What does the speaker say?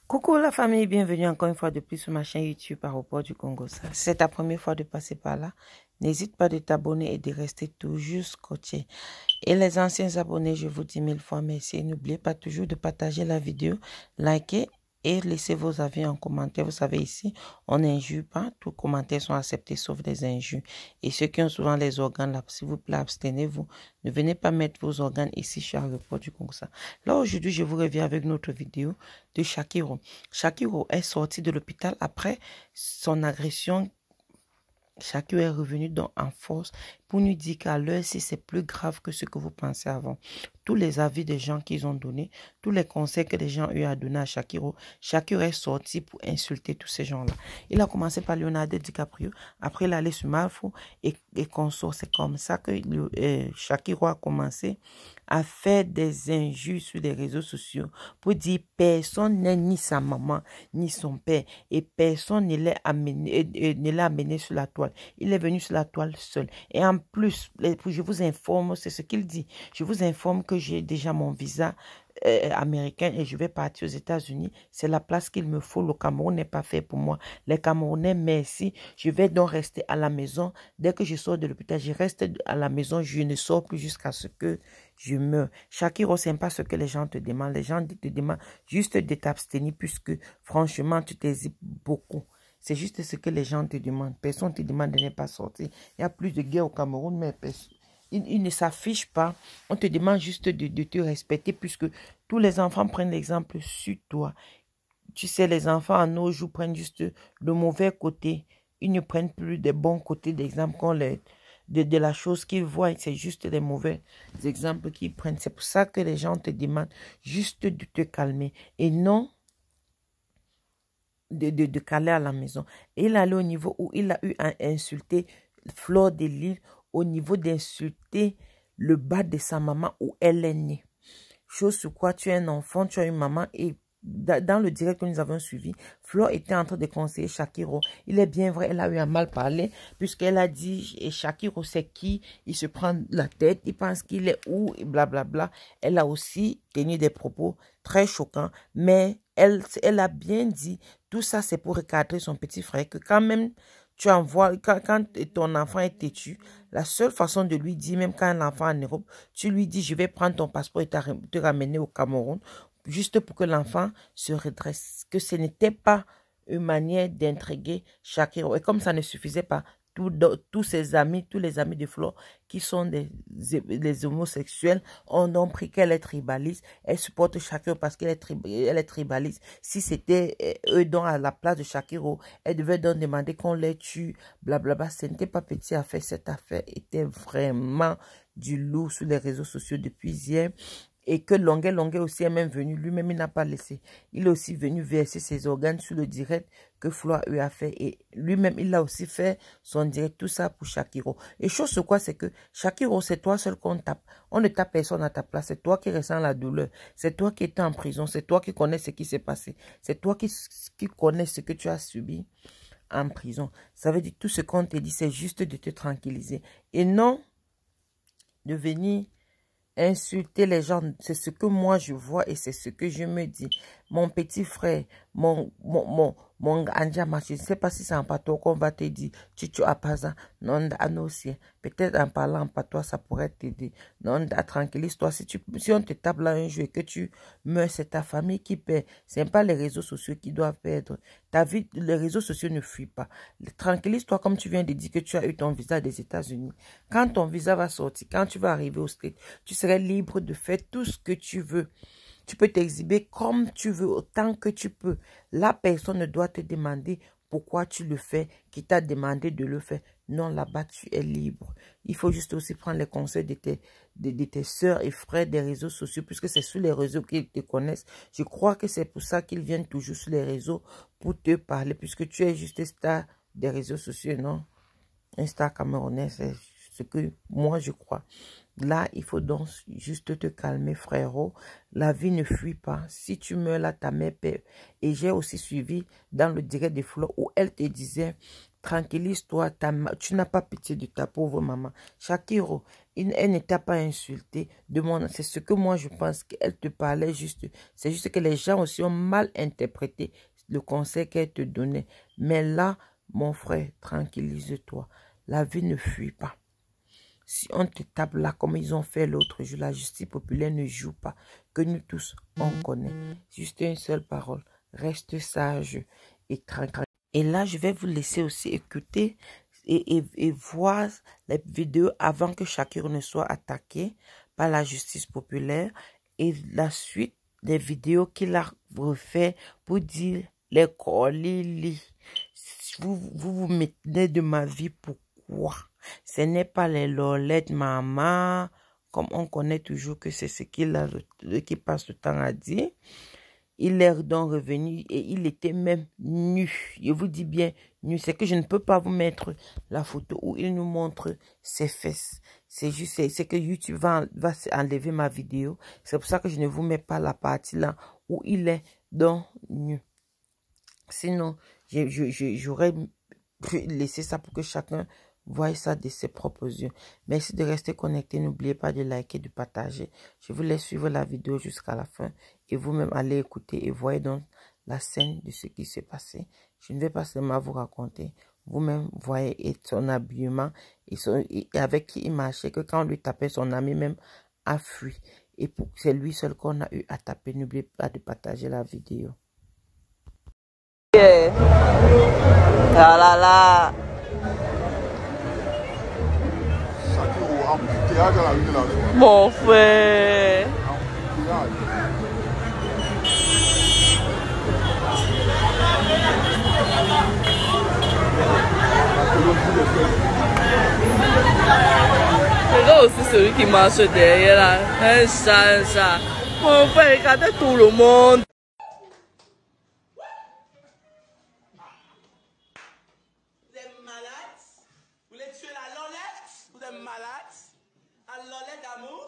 Coucou la famille, bienvenue encore une fois de plus sur ma chaîne YouTube Aéroport du Congo. Si c'est ta première fois de passer par là, n'hésite pas de t'abonner et de rester toujours scotché. Et les anciens abonnés, je vous dis 1000 fois merci. N'oubliez pas toujours de partager la vidéo, liker et laissez vos avis en commentaire. Vous savez ici, on n'injure pas. Tous les commentaires sont acceptés sauf des injures. Et ceux qui ont souvent les organes là, s'il vous plaît, abstenez-vous. Ne venez pas mettre vos organes ici chez Aéroport du Congo. Là, aujourd'hui, je vous reviens avec notre vidéo de Shakiro. Shakiro est sorti de l'hôpital après son agression. Shakiro est revenu en force pour nous dire qu'à l'heure, si c'est plus grave que ce que vous pensez avant. Tous les avis des gens qu'ils ont donnés, tous les conseils que les gens ont eu à donner à Shakiro, Shakiro est sorti pour insulter tous ces gens-là. Il a commencé par Leonardo DiCaprio, après il est allé sur Malfoy et consort. C'est comme ça que Shakiro a commencé à faire des injures sur les réseaux sociaux pour dire personne n'est ni sa maman ni son père et personne ne l'a amené sur la toile. Il est venu sur la toile seul. Et en plus, je vous informe, c'est ce qu'il dit. Je vous informe que j'ai déjà mon visa américain et je vais partir aux États-Unis. C'est la place qu'il me faut. Le Cameroun n'est pas fait pour moi. Les Camerounais, merci. Je vais donc rester à la maison. Dès que je sors de l'hôpital, je reste à la maison. Je ne sors plus jusqu'à ce que je meurs. Shakiro, c'est pas ce que les gens te demandent. Les gens te demandent juste de t'abstenir puisque franchement, tu t'hésites beaucoup. C'est juste ce que les gens te demandent. Personne ne te demande de ne pas sortir. Il y a plus de guerre au Cameroun, mais il ne s'affiche pas. On te demande juste de te respecter puisque tous les enfants prennent l'exemple sur toi. Tu sais, les enfants à nos jours prennent juste le mauvais côté. Ils ne prennent plus des bons côtés d'exemple de la chose qu'ils voient. C'est juste les mauvais exemples qu'ils prennent. C'est pour ça que les gens te demandent juste de te calmer et non de caler à la maison. Et il allait au niveau où il a eu à insulter Fleur de Lys, au niveau d'insulter le bas de sa maman où elle est née. Chose sur quoi tu es un enfant, tu as une maman et dans le direct que nous avons suivi, Fleur était en train de conseiller Shakiro. Il est bien vrai, elle a eu un mal parlé puisqu'elle a dit, et Shakiro c'est qui, il se prend la tête, il pense qu'il est où, et blablabla. Elle a aussi tenu des propos très choquants, mais elle a bien dit, tout ça c'est pour recadrer son petit frère, que quand même, tu envoies, quand ton enfant est têtu, la seule façon de lui dire, même quand un enfant en Europe, tu lui dis, je vais prendre ton passeport et te ramener au Cameroun, juste pour que l'enfant se redresse. Que ce n'était pas une manière d'intriguer Shakiro. Et comme ça ne suffisait pas, tous ses amis, tous les amis de Fleur qui sont des homosexuels ont pris qu'elle est tribaliste. Elle supporte Shakiro parce qu'elle est tribaliste. Si c'était eux donc à la place de Shakiro, elle devait donc demander qu'on les tue, blablabla. Ce n'était pas petit affaire. Cette affaire était vraiment du lourd sur les réseaux sociaux depuis hier. Et que Longuet aussi est même venu, lui-même il n'a pas laissé. Il est aussi venu verser ses organes sur le direct que Fleur lui a fait. Et lui-même, il a aussi fait son direct, tout ça pour Shakiro. Et chose sur quoi, c'est que Shakiro, c'est toi seul qu'on tape. On ne tape personne à ta place. C'est toi qui ressens la douleur. C'est toi qui étais en prison. C'est toi qui connais ce qui s'est passé. C'est toi qui connais ce que tu as subi en prison. Ça veut dire tout ce qu'on te dit, c'est juste de te tranquilliser. Et non de venir insulter les gens. C'est ce que moi je vois et c'est ce que je me dis. Mon petit frère, mon Anjama, je ne sais pas si c'est en patois qu'on va te dire. Chicho Apaza, non d'anosia. Peut-être en parlant en patois, ça pourrait t'aider. Non, tranquillise-toi. Si on te tape là un jour et que tu meurs, c'est ta famille qui perd. Ce n'est pas les réseaux sociaux qui doivent perdre. Ta vie, les réseaux sociaux ne fuient pas. Tranquillise-toi comme tu viens de dire que tu as eu ton visa des États-Unis. Quand ton visa va sortir, quand tu vas arriver au States, tu seras libre de faire tout ce que tu veux. Tu peux t'exhiber comme tu veux, autant que tu peux. La personne ne doit te demander pourquoi tu le fais, qui t'a demandé de le faire. Non, là-bas, tu es libre. Il faut juste aussi prendre les conseils de tes soeurs et frères des réseaux sociaux, puisque c'est sur les réseaux qu'ils te connaissent. Je crois que c'est pour ça qu'ils viennent toujours sur les réseaux pour te parler, puisque tu es juste star des réseaux sociaux, non? Un star camerounais, c'est ce que moi je crois. Là, il faut donc juste te calmer, frérot. La vie ne fuit pas. Si tu meurs là, ta mère perd. Et j'ai aussi suivi dans le direct de Fleur où elle te disait tranquillise-toi, tu n'as pas pitié de ta pauvre maman. Shakiro, elle ne t'a pas insulté. C'est ce que moi je pense qu'elle te parlait juste. C'est juste que les gens aussi ont mal interprété le conseil qu'elle te donnait. Mais là, mon frère, tranquillise-toi. La vie ne fuit pas. Si on te tape là comme ils ont fait l'autre jour, la justice populaire ne joue pas. Que nous tous, on connaît. Juste une seule parole. Reste sage et tranquille. Et là, je vais vous laisser aussi écouter et voir les vidéos avant que Shakiro ne soit attaqué par la justice populaire. Et la suite des vidéos qu'il a refait pour dire les colili. Vous mettez de ma vie, pourquoi? Ce n'est pas les lolettes, maman, comme on connaît toujours que c'est ce qu'il passe le temps à dire. Il est donc revenu et il était même nu. Je vous dis bien nu. C'est que je ne peux pas vous mettre la photo où il nous montre ses fesses. C'est juste, c'est que YouTube va enlever ma vidéo. C'est pour ça que je ne vous mets pas la partie là où il est donc nu. Sinon, j'aurais laissé ça pour que chacun voie ça de ses propres yeux. Merci de rester connecté. N'oubliez pas de liker, de partager. Je vous laisse suivre la vidéo jusqu'à la fin. Et vous-même allez écouter et voyez donc la scène de ce qui s'est passé. Je ne vais pas seulement vous raconter. Vous-même voyez et son habillement et avec qui il marchait. Que quand on lui tapait, son ami même a fui. Et c'est lui seul qu'on a eu à taper. N'oubliez pas de partager la vidéo. Ah là là. Mon frère. Regarde aussi celui qui marche derrière là. Un chat. Mon frère, regardez tout le monde. Vous êtes malade? Vous voulez tuer la Lolette? Vous êtes malade? La Lolette d'amour?